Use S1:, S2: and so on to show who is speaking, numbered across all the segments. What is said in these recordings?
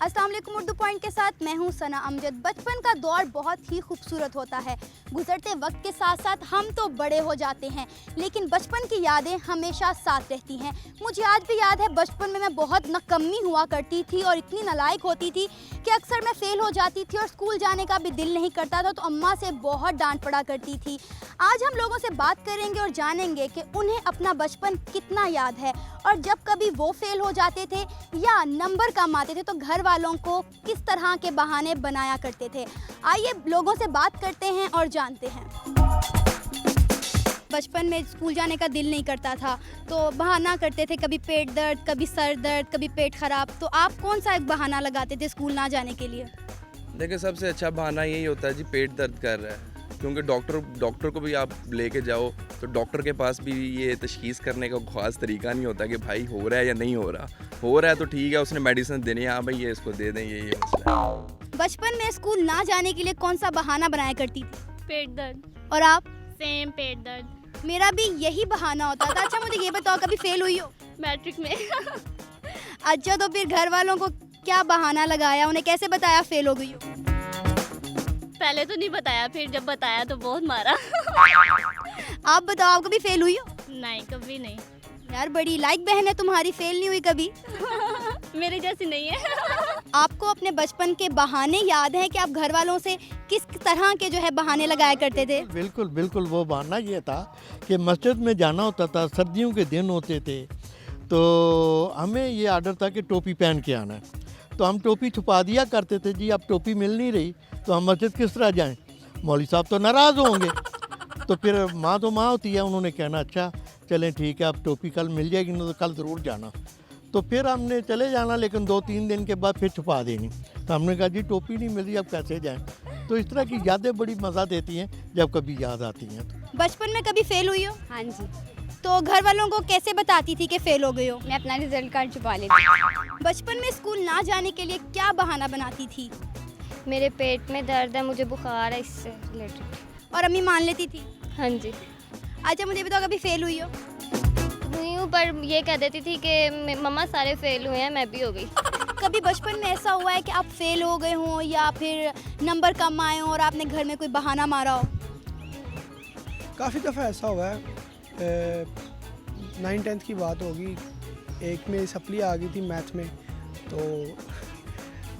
S1: अस्सलाम वालेकुम उर्दू पॉइंट के साथ मैं हूं सना अमजद। बचपन का दौर बहुत ही खूबसूरत होता है। गुजरते वक्त के साथ साथ हम तो बड़े हो जाते हैं, लेकिन बचपन की यादें हमेशा साथ रहती हैं। मुझे आज भी याद है बचपन में मैं बहुत नकम्मी हुआ करती थी और इतनी नालायक होती थी कि अक्सर मैं फ़ेल हो जाती थी और स्कूल जाने का भी दिल नहीं करता था, तो अम्मा से बहुत डांट पड़ा करती थी। आज हम लोगों से बात करेंगे और जानेंगे कि उन्हें अपना बचपन कितना याद है और जब कभी वो फेल हो जाते थे या नंबर कम आते थे तो घर वालों को किस तरह के बहाने बनाया करते थे। आइए लोगों से बात करते हैं और जानते हैं। बचपन में स्कूल जाने का दिल नहीं करता था तो बहाना करते थे, कभी पेट दर्द, कभी सर दर्द, कभी पेट ख़राब। तो आप कौन सा एक बहाना लगाते थे स्कूल ना जाने के लिए?
S2: देखिए, सबसे अच्छा बहाना यही होता है जी, पेट दर्द कर रहा है। क्योंकि डॉक्टर को भी आप लेके जाओ तो डॉक्टर के पास भी ये तशखीस करने का ख़ास तरीका नहीं होता कि भाई हो रहा है या नहीं हो रहा। हो रहा है तो ठीक है, उसने मेडिसिन देनी है, हाँ भाई ये इसको दे दें, ये मसला है।
S1: बचपन में स्कूल ना जाने के लिए कौन सा बहाना बनाया करती थी?
S3: पेट दर्द।
S1: और आप?
S3: सेम, पेट दर्द।
S1: मेरा भी यही बहाना होता था। अच्छा मुझे ये बताओ, कभी फेल हुई हो?
S3: मैट्रिक में।
S1: अच्छा, तो फिर घर वालों को क्या बहाना लगाया, उन्हें कैसे बताया फेल हो गई हो?
S3: पहले तो नहीं बताया, फिर जब बताया तो बहुत मारा।
S1: आप बताओ, आप कभी फेल हुई हो?
S3: नहीं, कभी नहीं।
S1: यार बड़ी लाइक बहन है तुम्हारी, फेल नहीं हुई कभी।
S3: मेरे जैसी नहीं है।
S1: आपको अपने बचपन के बहाने याद हैं कि आप घर वालों से किस तरह के जो है बहाने लगाया करते थे?
S4: बिल्कुल बिल्कुल, वो बहाना ये था कि मस्जिद में जाना होता था, सर्दियों के दिन होते थे, तो हमें ये आर्डर था कि टोपी पहन के आना है। तो हम टोपी छुपा दिया करते थे जी। अब टोपी मिल नहीं रही तो हम मस्जिद किस तरह जाएं? मौलवी साहब तो नाराज़ होंगे। तो फिर माँ तो माँ होती है, उन्होंने कहना अच्छा चलें ठीक है, अब टोपी कल मिल जाएगी ना, तो कल ज़रूर जाना। तो फिर हमने चले जाना, लेकिन 2-3 दिन के बाद फिर छुपा देनी। तो हमने कहा जी टोपी नहीं मिल रही, अब कैसे जाएं? तो इस तरह की यादें बड़ी मज़ा देती हैं जब कभी याद आती हैं। तो
S1: बचपन में कभी फेल हुई हो?
S5: हाँ जी,
S1: तो घर वालों को कैसे बताती थी कि फेल हो गई हो?
S5: मैं अपना रिजल्ट कार्ड छुपा लेती।
S1: बचपन में स्कूल ना जाने के लिए क्या बहाना बनाती थी?
S5: मेरे पेट में दर्द है, मुझे बुखार है, इससे रिलेटेड।
S1: और अम्मी मान लेती थी?
S5: हाँ जी,
S1: अच्छा मुझे बताओ, कभी फेल हुई हो?
S5: हुई हूँ, पर ये कह देती थी कि मम्मा सारे फेल हुए हैं, मैं भी हो गई।
S1: कभी बचपन में ऐसा हुआ है कि आप फेल हो गए हों या फिर नंबर कम आए हों और आपने घर में कोई बहाना मारा हो?
S6: काफ़ी दफ़ा ऐसा हुआ है। 9-10 की बात होगी, एक में सप्ली आ गई थी मैथ में, तो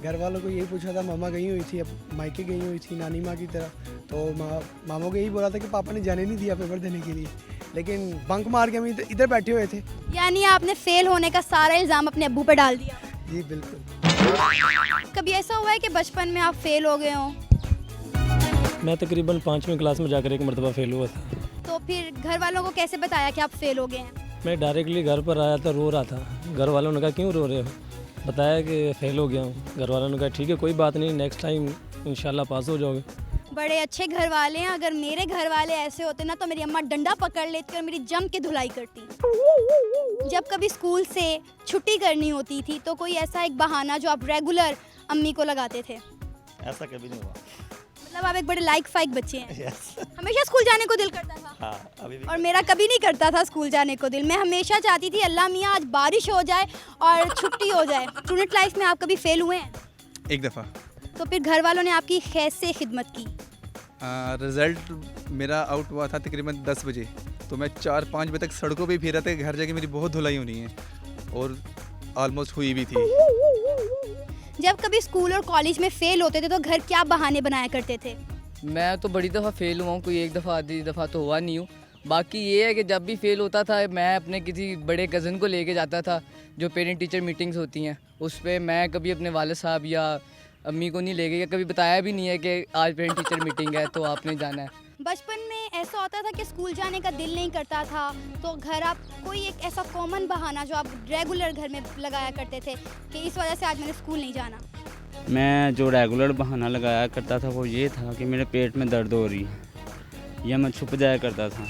S6: घर वालों को यही पूछा था, मामा गई हुई थी, अब मायके गई हुई थी नानी माँ की तरह, तो मामा को यही बोला था कि पापा ने जाने नहीं दिया पेपर देने के लिए, लेकिन बंक मार के हम इधर बैठे हुए थे।
S1: यानी आपने फेल होने का सारा इल्ज़ाम अपने अब्बू पर डाल दिया?
S6: जी बिल्कुल।
S1: कभी ऐसा हुआ है कि बचपन में आप फेल हो गए हों?
S7: मैं तकरीबन 5वीं क्लास में जाकर एक मरतबा फेल हुआ था।
S1: तो फिर घर वालों को कैसे बताया कि आप फेल हो गए हैं?
S7: मैं डायरेक्टली घर पर आया था, रो रहा था। घर वालों ने कहा क्यों रो रहे हो? बताया कि फेल हो गया हूँ। घर वालों ने कहा ठीक है कोई बात नहीं, नेक्स्ट टाइम इंशाल्लाह पास हो जाओगे।
S1: बड़े अच्छे घर वाले हैं। अगर मेरे घर वाले ऐसे होते ना तो मेरी अम्मा डंडा पकड़ लेती और मेरी जम के धुलाई करती। जब कभी स्कूल से छुट्टी करनी होती थी तो कोई ऐसा एक बहाना जो आप रेगुलर अम्मी को लगाते थे?
S8: ऐसा कभी नहीं हुआ।
S1: मतलब आप एक बड़े लाइक फाइक बच्चे हैं।
S8: यस।
S1: हमेशा स्कूल जाने को दिल करता था?
S8: हाँ, अभी भी।
S1: और मेरा कभी नहीं करता था स्कूल जाने को दिल। मैं हमेशा चाहती थी अल्लाह मियाँ आज बारिश हो जाए और छुट्टी हो जाए। स्टूडेंट लाइफ में आप कभी फेल हुए हैं?
S9: एक दफ़ा।
S1: तो फिर घर वालों ने आपकी कैसे खिदमत की?
S9: रिज़ल्ट मेरा आउट हुआ था तकरीबन 10 बजे, तो मैं 4-5 बजे तक सड़कों पे फिर रहा था, घर जाके मेरी बहुत धुलाई होनी है और ऑलमोस्ट हुई भी थी।
S1: जब कभी स्कूल और कॉलेज में फेल होते थे तो घर क्या बहाने बनाया करते थे?
S10: मैं तो बड़ी दफ़ा फेल हुआ हूँ, कोई एक दफ़ा आधी दफ़ा तो हुआ नहीं हूँ। बाकी ये है कि जब भी फेल होता था मैं अपने किसी बड़े कज़न को लेके जाता था, जो पेरेंट टीचर मीटिंग्स होती हैं उस पर मैं कभी अपने वालिद साहब या अम्मी को नहीं ले गई, कभी बताया भी नहीं है कि आज पेरेंट टीचर मीटिंग है तो आपने जाना है।
S1: बचपन में ऐसा होता था कि स्कूल जाने का दिल नहीं करता था तो घर आप कोई एक ऐसा कॉमन बहाना जो आप रेगुलर घर में लगाया करते थे कि इस वजह से आज मैंने स्कूल नहीं जाना?
S8: मैं जो रेगुलर बहाना लगाया करता था वो ये था कि मेरे पेट में दर्द हो रही है, या मैं छुप जाया करता था,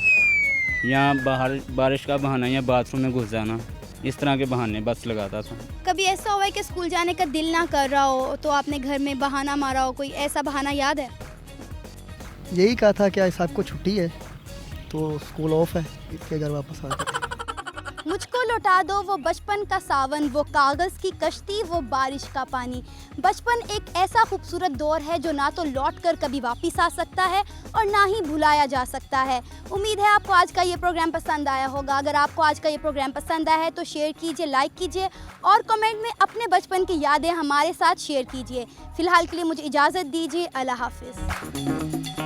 S8: या बाहर बारिश का बहाना, या बाथरूम में घुस जाना, इस तरह के बहाने बस लगाता था।
S1: कभी ऐसा हुआ है कि स्कूल जाने का दिल ना कर रहा हो तो आपने घर में बहाना मारा हो? कोई ऐसा बहाना याद है?
S6: यही कहा था कि आज साहब को छुट्टी है तो स्कूल ऑफ है, इसके घर वापस आ गए।
S1: मुझको लौटा दो वो बचपन का सावन, वो कागज़ की कश्ती, वो बारिश का पानी। बचपन एक ऐसा खूबसूरत दौर है जो ना तो लौट कर कभी वापस आ सकता है और ना ही भुलाया जा सकता है। उम्मीद है आपको आज का ये प्रोग्राम पसंद आया होगा। अगर आपको आज का ये प्रोग्राम पसंद आया है तो शेयर कीजिए, लाइक कीजिए और कमेंट में अपने बचपन की यादें हमारे साथ शेयर कीजिए। फ़िलहाल के लिए मुझे इजाज़त दीजिए। अल्लाह हाफ़िज़।